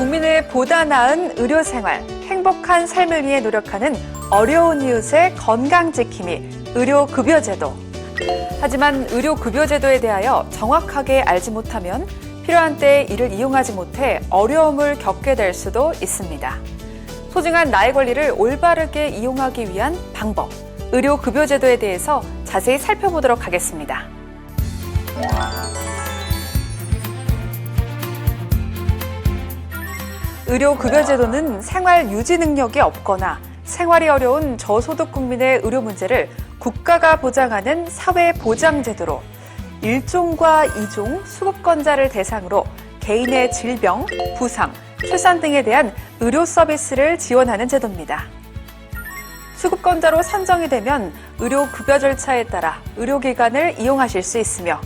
국민의 보다 나은 의료 생활, 행복한 삶을 위해 노력하는 어려운 이웃의 건강 지킴이 의료급여제도. 하지만 의료급여제도에 대하여 정확하게 알지 못하면 필요한 때에 이를 이용하지 못해 어려움을 겪게 될 수도 있습니다. 소중한 나의 권리를 올바르게 이용하기 위한 방법, 의료급여제도에 대해서 자세히 살펴보도록 하겠습니다. 의료급여제도는 생활 유지 능력이 없거나 생활이 어려운 저소득 국민의 의료 문제를 국가가 보장하는 사회보장제도로 1종과 2종 수급권자를 대상으로 개인의 질병, 부상, 출산 등에 대한 의료 서비스를 지원하는 제도입니다. 수급권자로 선정이 되면 의료급여 절차에 따라 의료기관을 이용하실 수 있으며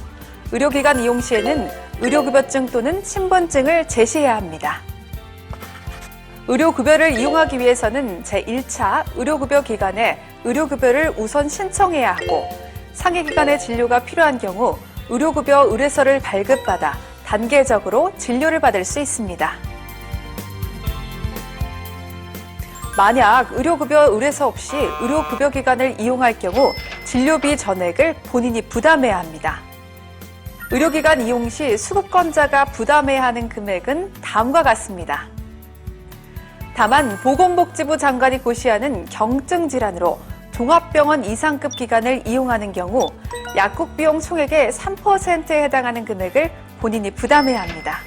의료기관 이용 시에는 의료급여증 또는 신분증을 제시해야 합니다. 의료급여를 이용하기 위해서는 제1차 의료급여 기관에 의료급여를 우선 신청해야 하고 상해기관의 진료가 필요한 경우 의료급여 의뢰서를 발급받아 단계적으로 진료를 받을 수 있습니다. 만약 의료급여 의뢰서 없이 의료급여 기관을 이용할 경우 진료비 전액을 본인이 부담해야 합니다. 의료기관 이용 시 수급권자가 부담해야 하는 금액은 다음과 같습니다. 다만 보건복지부 장관이 고시하는 경증 질환으로 종합병원 이상급 기관을 이용하는 경우 약국 비용 총액의 3%에 해당하는 금액을 본인이 부담해야 합니다.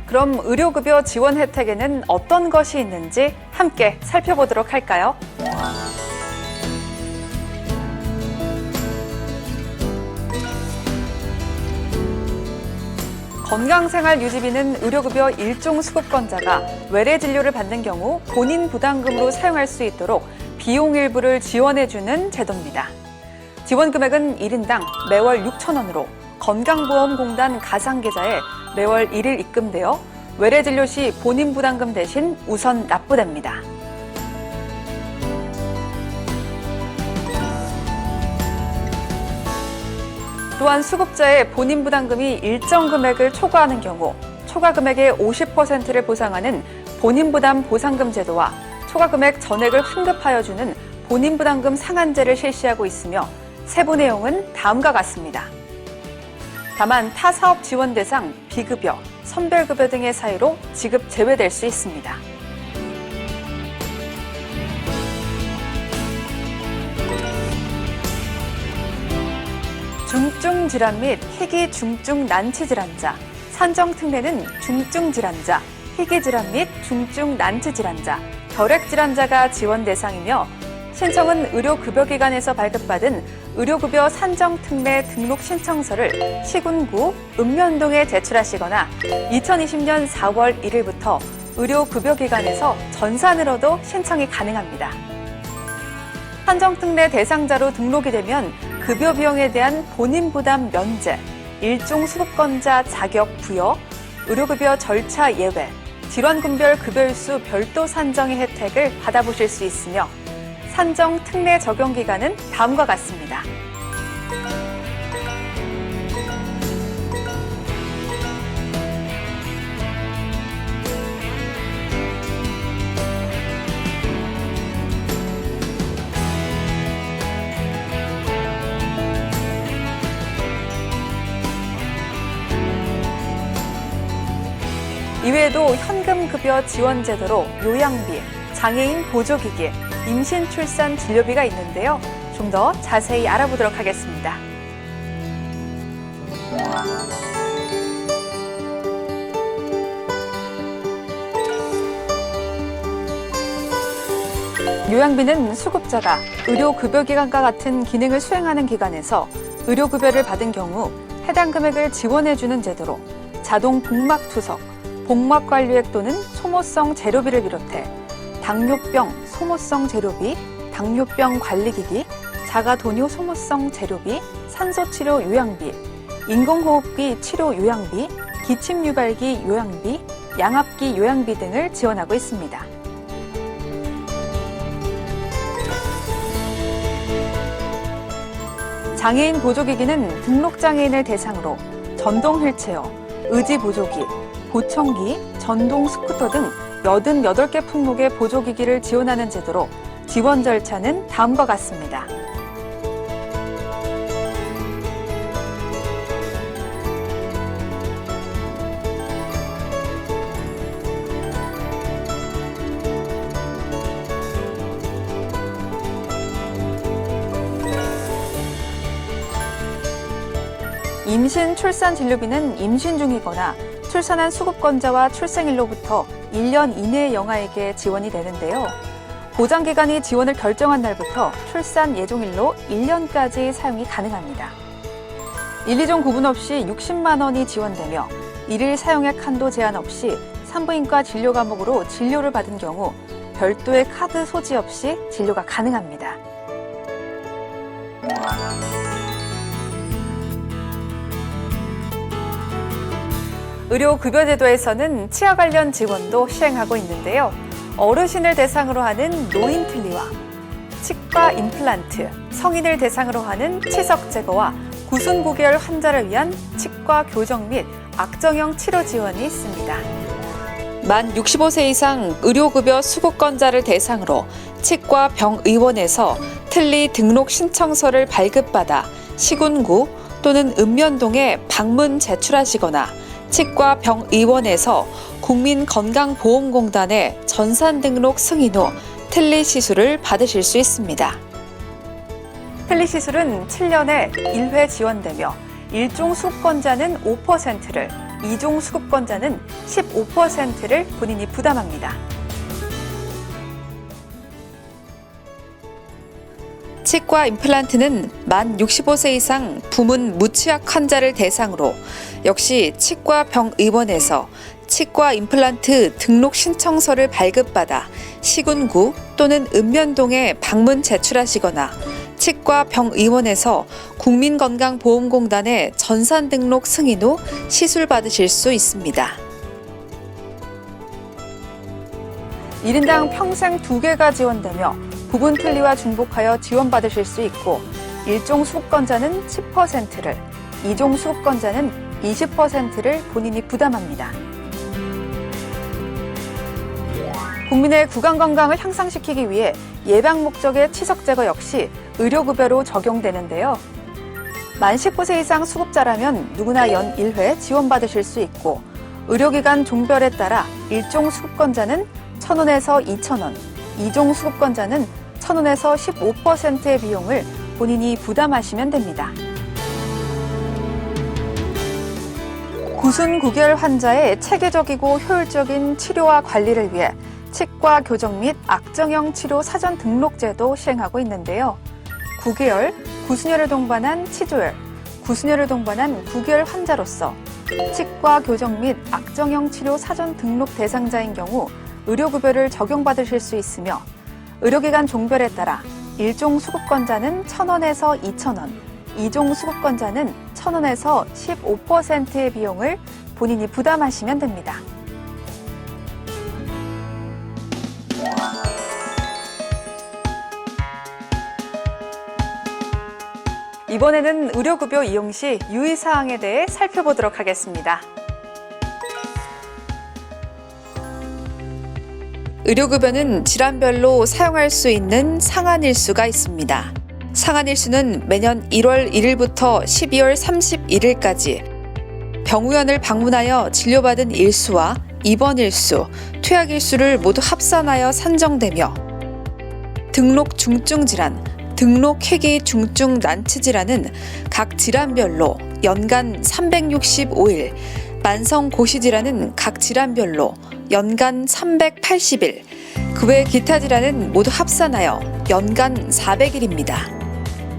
그럼 의료급여 지원 혜택에는 어떤 것이 있는지 함께 살펴보도록 할까요? 건강생활유지비는 의료급여 1종 수급권자가 외래 진료를 받는 경우 본인 부담금으로 사용할 수 있도록 비용 일부를 지원해주는 제도입니다. 지원 금액은 1인당 매월 6,000원으로 건강보험공단 가상계좌에 매월 1일 입금되어 외래 진료 시 본인 부담금 대신 우선 납부됩니다. 또한 수급자의 본인 부담금이 일정 금액을 초과하는 경우 초과 금액의 50%를 보상하는 본인 부담 보상금 제도와 초과 금액 전액을 환급하여 주는 본인 부담금 상한제를 실시하고 있으며 세부 내용은 다음과 같습니다. 다만 타 사업 지원 대상, 비급여, 선별급여 등의 사유로 지급 제외될 수 있습니다. 중증 질환 및 희귀 중증 난치 질환자, 산정 특례는 중증 질환자, 희귀 질환 및 중증 난치 질환자, 결핵 질환자가 지원 대상이며 신청은 의료급여기관에서 발급받은 의료급여 산정특례 등록 신청서를 시군구 읍면동에 제출하시거나 2020년 4월 1일부터 의료급여기관에서 전산으로도 신청이 가능합니다. 산정특례 대상자로 등록이 되면 급여 비용에 대한 본인 부담 면제, 일종 수급권자 자격 부여, 의료급여 절차 예외, 질환군별 급여일수 별도 산정의 혜택을 받아보실 수 있으며 산정 특례 적용 기간은 다음과 같습니다. 이외에도 현금급여 지원제도로 요양비, 장애인 보조기기, 임신, 출산, 진료비가 있는데요. 좀 더 자세히 알아보도록 하겠습니다. 요양비는 수급자가 의료급여기관과 같은 기능을 수행하는 기관에서 의료급여를 받은 경우 해당 금액을 지원해주는 제도로 자동 복막투석, 복막관리액 또는 소모성 재료비를 비롯해 당뇨병 소모성 재료비, 당뇨병 관리기기, 자가도뇨 소모성 재료비, 산소치료 요양비, 인공호흡기 치료 요양비, 기침유발기 요양비, 양압기 요양비 등을 지원하고 있습니다. 장애인 보조기기는 등록장애인을 대상으로 전동 휠체어, 의지보조기, 보청기, 전동 스쿠터 등 88개 품목의 보조기기를 지원하는 제도로 지원 절차는 다음과 같습니다. 임신 출산 진료비는 임신 중이거나 출산한 수급권자와 출생일로부터 1년 이내의 영아에게 지원이 되는데요. 보장기관이 지원을 결정한 날부터 출산 예정일로 1년까지 사용이 가능합니다. 1, 2종 구분 없이 60만 원이 지원되며 일일 사용액 한도 제한 없이 산부인과 진료 과목으로 진료를 받은 경우 별도의 카드 소지 없이 진료가 가능합니다. 의료급여제도에서는 치아 관련 지원도 시행하고 있는데요. 어르신을 대상으로 하는 노인틀니와 치과 임플란트, 성인을 대상으로 하는 치석 제거와 구순고결 환자를 위한 치과 교정 및 악정형 치료 지원이 있습니다. 만 65세 이상 의료급여 수급권자를 대상으로 치과 병의원에서 틀니 등록 신청서를 발급받아 시군구 또는 읍면동에 방문 제출하시거나 치과 병의원에서 국민건강보험공단에 전산 등록 승인 후 틀니 시술을 받으실 수 있습니다. 틀니 시술은 7년에 1회 지원되며 1종 수급권자는 5%를, 2종 수급권자는 15%를 본인이 부담합니다. 치과 임플란트는 만 65세 이상 부문 무취약 환자를 대상으로 역시 치과 병의원에서 치과 임플란트 등록 신청서를 발급받아 시군구 또는 읍면동에 방문 제출하시거나 치과 병의원에서 국민건강보험공단에 전산 등록 승인 후 시술 받으실 수 있습니다. 1인당 평생 2개가 지원되며 부분 틀니와 중복하여 지원받으실 수 있고 1종 수급권자는 10%를, 2종 수급권자는 20%를 본인이 부담합니다. 국민의 구강 건강을 향상시키기 위해 예방 목적의 치석 제거 역시 의료급여로 적용되는데요. 만 19세 이상 수급자라면 누구나 연 1회 지원받으실 수 있고 의료기관 종별에 따라 1종 수급권자는 1,000원에서 2,000원, 2종 수급권자는 1,000원에서 15%의 비용을 본인이 부담하시면 됩니다. 구순구결 환자의 체계적이고 효율적인 치료와 관리를 위해 치과 교정 및 악정형 치료 사전 등록제도 시행하고 있는데요. 구개열, 구순혈을 동반한 치조열, 구순혈을 동반한 구개열 환자로서 치과 교정 및 악정형 치료 사전 등록 대상자인 경우 의료급여를 적용받으실 수 있으며 의료기관 종별에 따라 1종 수급권자는 1,000원에서 2,000원, 2종 수급권자는 1,000원에서 15%의 비용을 본인이 부담하시면 됩니다. 이번에는 의료급여 이용 시 유의사항에 대해 살펴보도록 하겠습니다. 의료급여는 질환별로 사용할 수 있는 상한일수가 있습니다. 상한일수는 매년 1월 1일부터 12월 31일까지 병의원을 방문하여 진료받은 일수와 입원일수, 퇴학일수를 모두 합산하여 산정되며 등록 중증질환, 등록 희귀 중증 난치질환은 각 질환별로 연간 365일, 만성고시질환은 각 질환별로 연간 380일, 그 외 기타 질환은 모두 합산하여 연간 400일입니다.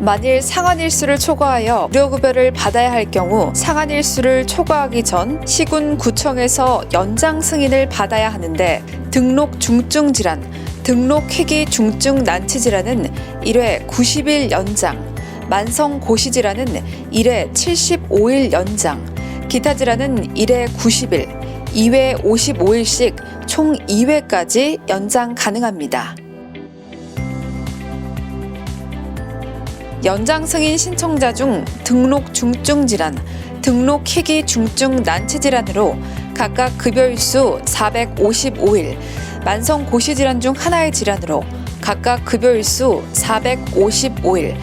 만일 상한일수를 초과하여 의료급여를 받아야 할 경우 상한일수를 초과하기 전 시군구청에서 연장 승인을 받아야 하는데 등록 중증질환, 등록 희귀 중증 난치질환은 1회 90일 연장, 만성고시질환은 1회 75일 연장, 기타 질환은 1회 90일, 2회 55일씩 총 2회까지 연장 가능합니다. 연장 승인 신청자 중 등록 중증질환, 등록 희귀 중증 난치질환으로 각각 급여일수 455일, 만성 고시질환 중 하나의 질환으로 각각 급여일수 455일,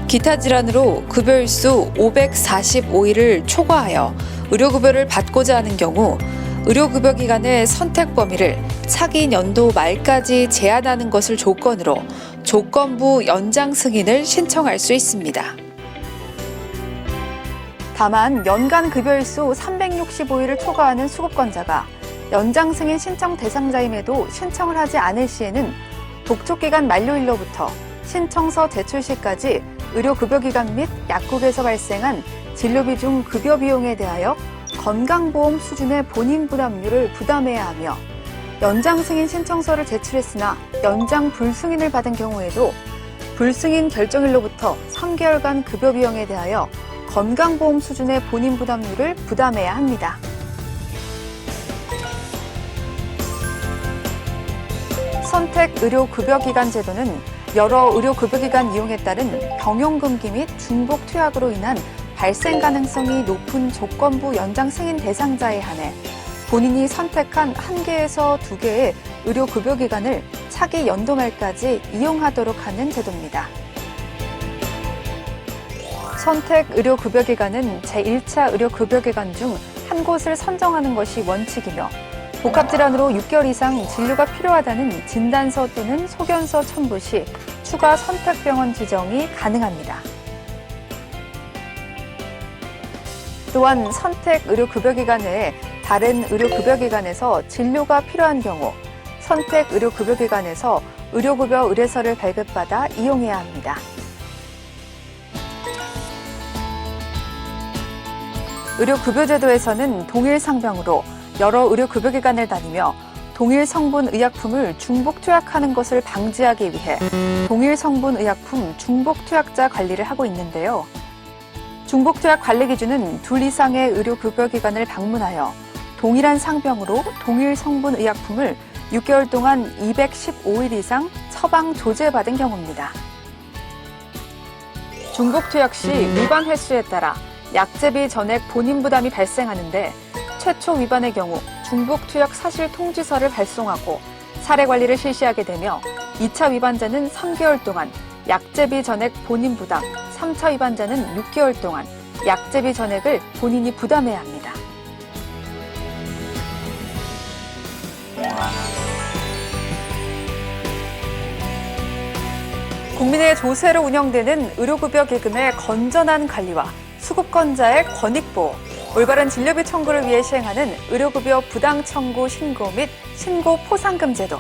기타 질환으로 급여일수 545일을 초과하여 의료급여를 받고자 하는 경우 의료급여 기관의 선택 범위를 차기 연도 말까지 제한하는 것을 조건으로 조건부 연장 승인을 신청할 수 있습니다. 다만 연간 급여일수 365일을 초과하는 수급권자가 연장 승인 신청 대상자임에도 신청을 하지 않을 시에는 독촉기간 만료일로부터 신청서 제출 시까지 의료급여기관 및 약국에서 발생한 진료비 중 급여 비용에 대하여 건강보험 수준의 본인 부담률을 부담해야 하며 연장 승인 신청서를 제출했으나 연장 불승인을 받은 경우에도 불승인 결정일로부터 3개월간 급여 비용에 대하여 건강보험 수준의 본인 부담률을 부담해야 합니다. 선택 의료급여기간 제도는 여러 의료급여기관 이용에 따른 병용금기 및 중복 투약으로 인한 발생 가능성이 높은 조건부 연장 승인 대상자에 한해 본인이 선택한 1개에서 2개의 의료급여기관을 차기 연도 말까지 이용하도록 하는 제도입니다. 선택 의료급여기관은 제1차 의료급여기관 중 한 곳을 선정하는 것이 원칙이며 복합질환으로 6개월 이상 진료가 필요하다는 진단서 또는 소견서 첨부 시 추가 선택병원 지정이 가능합니다. 또한 선택 의료급여기관 외에 다른 의료급여기관에서 진료가 필요한 경우 선택 의료급여기관에서 의료급여 의뢰서를 발급받아 이용해야 합니다. 의료급여제도에서는 동일 상병으로 여러 의료급여기관을 다니며 동일 성분 의약품을 중복 투약하는 것을 방지하기 위해 동일 성분 의약품 중복 투약자 관리를 하고 있는데요. 중복 투약 관리 기준은 2 이상의 의료급여기관을 방문하여 동일한 상병으로 동일 성분 의약품을 6개월 동안 215일 이상 처방 조제받은 경우입니다. 중복 투약 시 위반 횟수에 따라 약제비 전액 본인 부담이 발생하는데 최초 위반의 경우 중복 투약 사실 통지서를 발송하고 사례 관리를 실시하게 되며 2차 위반자는 3개월 동안 약제비 전액 본인 부담, 3차 위반자는 6개월 동안 약제비 전액을 본인이 부담해야 합니다. 국민의 조세로 운영되는 의료급여 기금의 건전한 관리와 수급권자의 권익보호, 올바른 진료비 청구를 위해 시행하는 의료급여 부당청구 신고 및 신고 포상금 제도.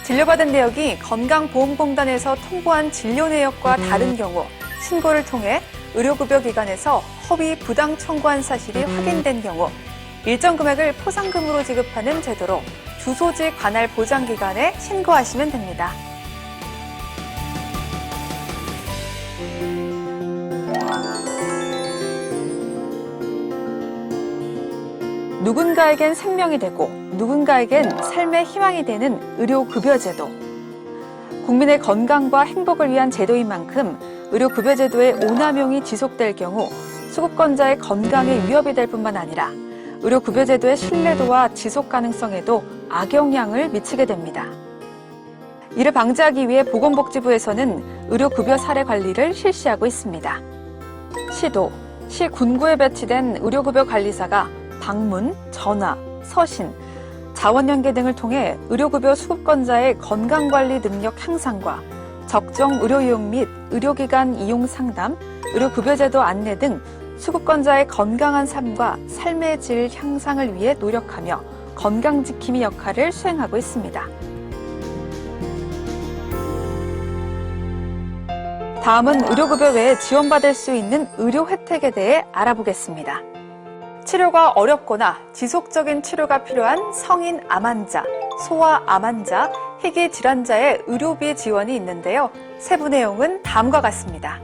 진료받은 내역이 건강보험공단에서 통보한 진료 내역과 다른 경우 신고를 통해 의료급여기관에서 허위 부당 청구한 사실이 확인된 경우 일정 금액을 포상금으로 지급하는 제도로 주소지 관할 보장기관에 신고하시면 됩니다. 누군가에겐 생명이 되고 누군가에겐 삶의 희망이 되는 의료급여제도. 국민의 건강과 행복을 위한 제도인 만큼 의료급여제도의 오남용이 지속될 경우 수급권자의 건강에 위협이 될 뿐만 아니라 의료급여제도의 신뢰도와 지속 가능성에도 악영향을 미치게 됩니다. 이를 방지하기 위해 보건복지부에서는 의료급여 사례 관리를 실시하고 있습니다. 시도, 시 군구에 배치된 의료급여 관리사가 방문, 전화, 서신, 자원연계 등을 통해 의료급여 수급권자의 건강관리 능력 향상과 적정 의료이용 및 의료기관 이용 상담, 의료급여제도 안내 등 수급권자의 건강한 삶과 삶의 질 향상을 위해 노력하며 건강지킴이 역할을 수행하고 있습니다. 다음은 의료급여 외에 지원받을 수 있는 의료 혜택에 대해 알아보겠습니다. 치료가 어렵거나 지속적인 치료가 필요한 성인 암 환자, 소아 암 환자, 희귀 질환자의 의료비 지원이 있는데요. 세부 내용은 다음과 같습니다.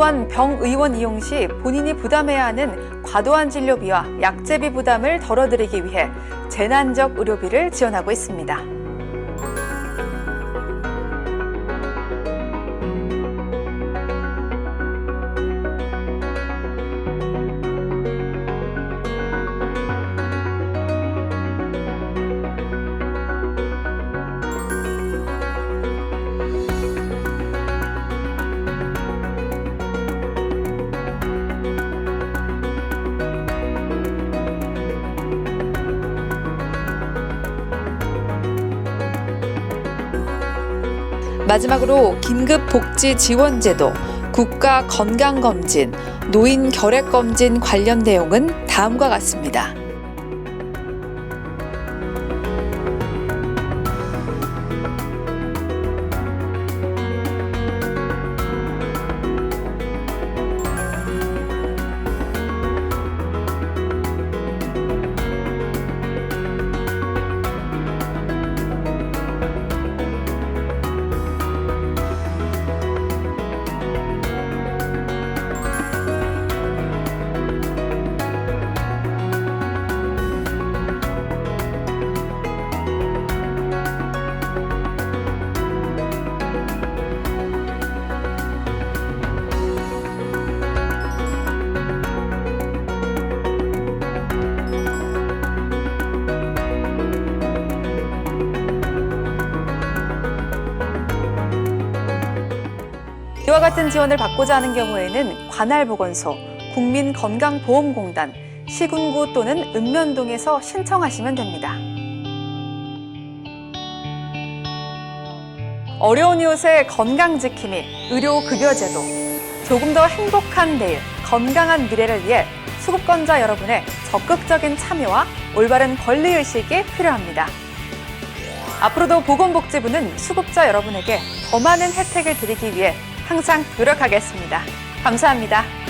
또한 병의원 이용 시 본인이 부담해야 하는 과도한 진료비와 약제비 부담을 덜어드리기 위해 재난적 의료비를 지원하고 있습니다. 마지막으로 긴급복지지원제도, 국가건강검진, 노인결핵검진 관련 내용은 다음과 같습니다. 이와 같은 지원을 받고자 하는 경우에는 관할보건소, 국민건강보험공단, 시군구 또는 읍면동에서 신청하시면 됩니다. 어려운 이웃의 건강지킴이, 의료급여제도, 조금 더 행복한 내일, 건강한 미래를 위해 수급권자 여러분의 적극적인 참여와 올바른 권리의식이 필요합니다. 앞으로도 보건복지부는 수급자 여러분에게 더 많은 혜택을 드리기 위해 항상 노력하겠습니다. 감사합니다.